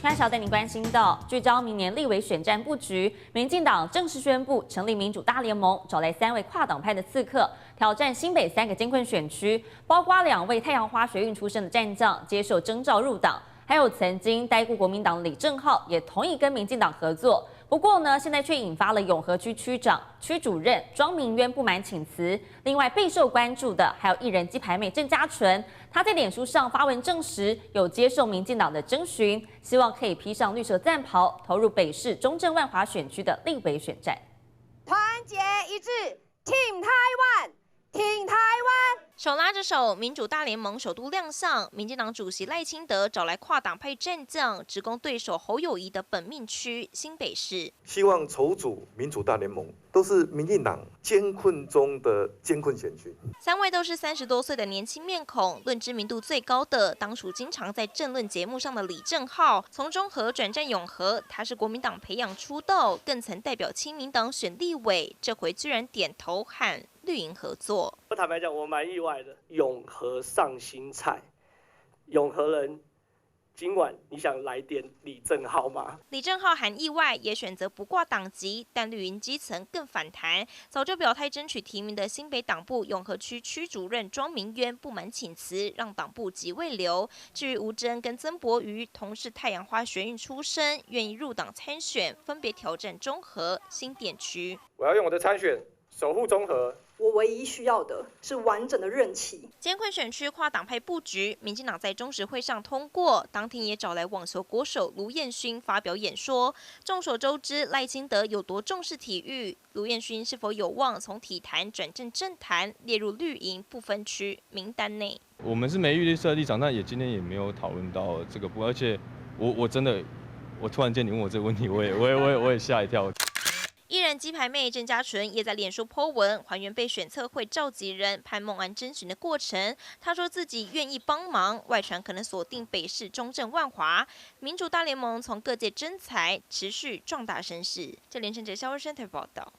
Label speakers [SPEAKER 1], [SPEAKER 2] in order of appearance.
[SPEAKER 1] 持开小带您关心到，聚焦明年立委选战布局，民进党正式宣布成立民主大联盟，找来3位跨党派的刺客，挑战新北3个艰困选区，包括2位太阳花学运出身的战将接受征召入党，还有曾经待过国民党李正皓也同意跟民进党合作。不过呢，现在却引发了永和区区长、区主任庄明渊不满请辞。另外备受关注的还有艺人鸡排妹郑家纯，她在脸书上发文证实有接受民进党的征询，希望可以披上绿色战袍，投入北市中正万华选区的立委选战。
[SPEAKER 2] 团结一致，挺台湾，挺台湾。
[SPEAKER 3] 手拉着手，民主大联盟首度亮相。民进党主席赖清德找来跨党派战将，直攻对手侯友宜的本命区新北市。
[SPEAKER 4] 希望筹组民主大联盟，都是民进党艰困中的艰困选区。
[SPEAKER 3] 3位都是30多岁的年轻面孔，论知名度最高的，当属经常在政论节目上的李正皓，从中和转战永和，他是国民党培养出道，更曾代表亲民党选立委，这回居然点头喊绿营合作。
[SPEAKER 5] 坦白讲，我蛮意外的。永和上新菜，永和人，今晚你想来点李正皓吗？
[SPEAKER 3] 李正皓喊意外，也选择不挂党籍，但绿营基层更反弹。早就表态争取提名的新北党部永和区区主任庄明渊不满请辞，让党部即未留。至于吴峥跟曾博瑜同是太阳花学运出身，愿意入党参选，分别挑战中和、新店区。
[SPEAKER 5] 我要用我的参选守护中和。
[SPEAKER 6] 我唯一需要的是完整的任期。
[SPEAKER 3] 艰困选区跨党派布局，民进党在中执会上通过，当天也找来网球国手卢彦勋发表演说。众所周知，赖清德有多重视体育，卢彦勋是否有望从体坛转正政坛，列入绿营不分区名单内？
[SPEAKER 7] 我们是没预设立场，但今天也没有讨论到这个部分，而且我真的，我突然间你问我这个问题，我也吓一跳。
[SPEAKER 3] 艺人鸡排妹郑家纯也在脸书 po 文，还原被选测会召集人潘孟安征询的过程。他说自己愿意帮忙，外传可能锁定北市中正万华。民主大联盟从各界征才，持续壮大声势。这连胜者肖文生台报道。